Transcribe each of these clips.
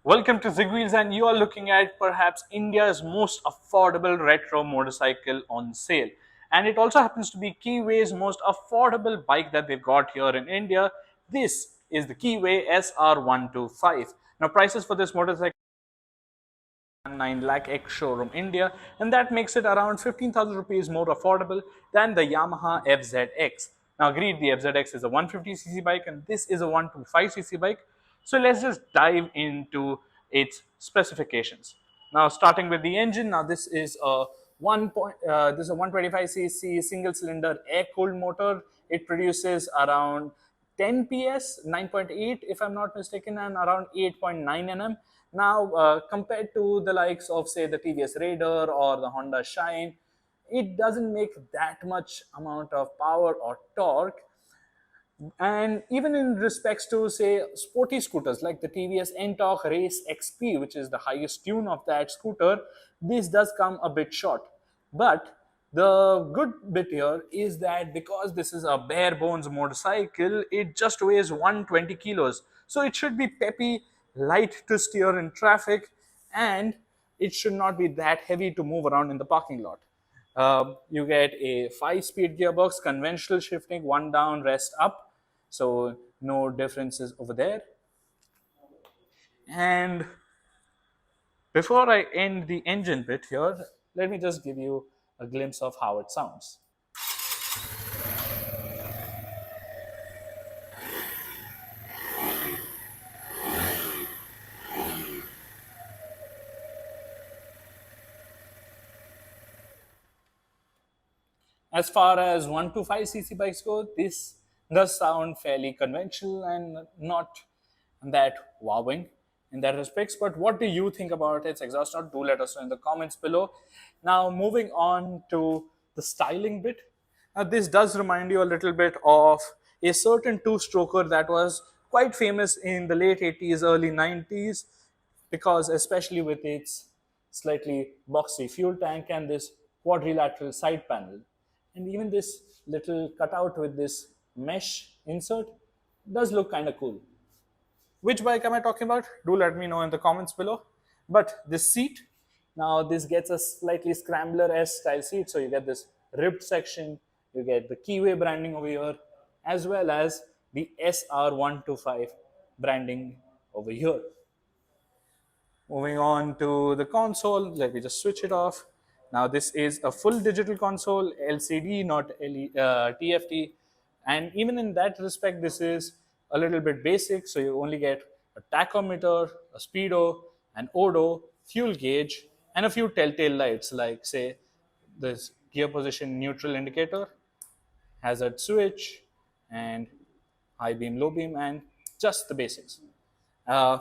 Welcome to Zigwheels, and you are looking at perhaps India's most affordable retro motorcycle on sale. And it also happens to be Keeway's most affordable bike that they've got here in India. This is the Keeway SR125. Now, prices for this motorcycle 9 lakh X showroom India, and that makes it around 15,000 rupees more affordable than the Yamaha FZX. Now, agreed, the FZX is a 150cc bike and this is a 125cc bike. So let's just dive into its specifications. Now, starting with the engine, now this is a 125cc single cylinder air cooled motor. It produces around 10 PS, 9.8 if I'm not mistaken, and around 8.9 Nm. Now, compared to the likes of, say, the TVS Raider or the Honda Shine, it doesn't make that much amount of power or torque. And even in respects to, say, sporty scooters like the TVS Ntorq Race XP, which is the highest tune of that scooter, this does come a bit short. But the good bit here is that because this is a bare bones motorcycle, it just weighs 120 kilos. So it should be peppy, light to steer in traffic, and it should not be that heavy to move around in the parking lot. You get a 5-speed gearbox, conventional shifting, one down, rest up. So no differences over there. And before I end the engine bit here, let me just give you a glimpse of how it sounds. As far as 125cc bikes go, this does sound fairly conventional and not that wowing in that respects. But what do you think about its exhaust note? Do let us know in the comments below. Now, moving on to the styling bit. Now, this does remind you a little bit of a certain two-stroker that was quite famous in the late 80s, early 90s, because especially with its slightly boxy fuel tank and this quadrilateral side panel. And even this little cutout with this mesh insert does look kind of cool. Which bike am I talking about? Do let me know in the comments below. But this seat, now this gets a slightly scrambler-esque style seat. So you get this ribbed section, you get the Keeway branding over here, as well as the SR125 branding over here. Moving on to the console, let me just switch it off. Now this is a full digital console, LCD, not TFT. And even in that respect, this is a little bit basic. So you only get a tachometer, a speedo, an odo, fuel gauge, and a few telltale lights like, say, this gear position neutral indicator, hazard switch, and high beam, low beam, and just the basics. Uh,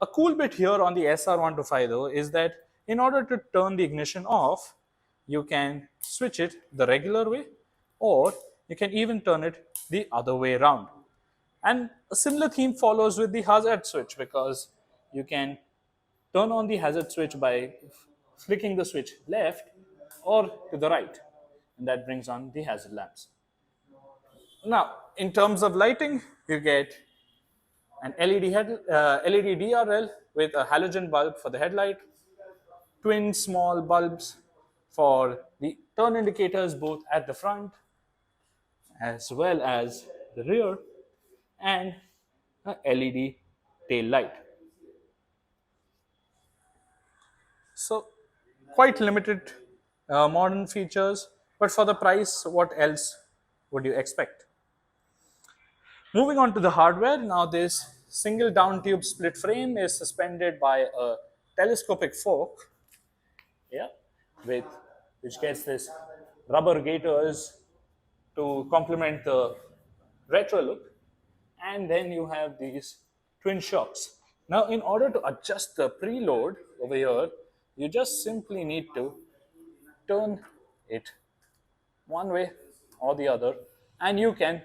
a cool bit here on the SR125 though is that in order to turn the ignition off, you can switch it the regular way, or you can even turn it the other way around. And a similar theme follows with the hazard switch, because you can turn on the hazard switch by flicking the switch left or to the right, and that brings on the hazard lamps. Now, in terms of lighting, you get an LED DRL with a halogen bulb for the headlight, twin small bulbs for the turn indicators both at the front as well as the rear, and a LED tail light. So quite limited modern features, but for the price, what else would you expect? Moving on to the hardware, now this single down tube split frame is suspended by a telescopic fork, yeah, which gets this rubber gaiters to complement the retro look, and then you have these twin shocks. Now, in order to adjust the preload over here, you just simply need to turn it one way or the other, and you can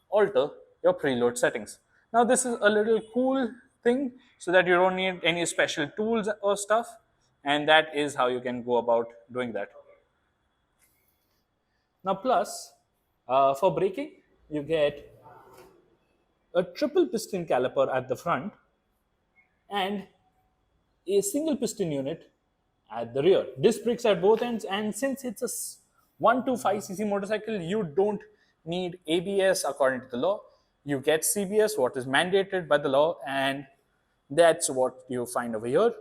alter your preload settings. Now, this is a little cool thing so that you don't need any special tools or stuff, and that is how you can go about doing that. Now, plus, for braking, you get a triple piston caliper at the front and a single piston unit at the rear, disc brakes at both ends, and since it's a 125cc motorcycle, you don't need ABS according to the law. You get CBS, what is mandated by the law, and that's what you find over here.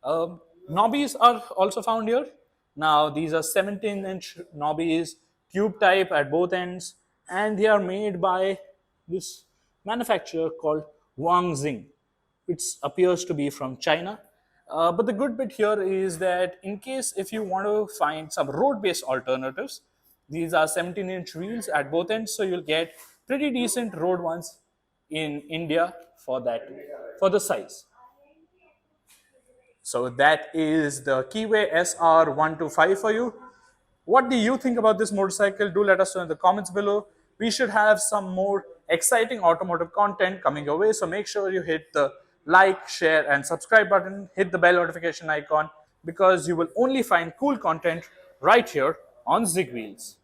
Knobbies are also found here. Now, these are 17-inch knobbies, tube type at both ends, and they are made by this manufacturer called Wang Xing. It appears to be from China. But the good bit here is that in case if you want to find some road-based alternatives, these are 17-inch wheels at both ends, so you'll get pretty decent road ones in India for that, for the size. So that is the Keeway SR125 for you. What do you think about this motorcycle? Do let us know in the comments below. We should have some more exciting automotive content coming your way. So make sure you hit the like, share, and subscribe button. Hit the bell notification icon because you will only find cool content right here on Zig Wheels.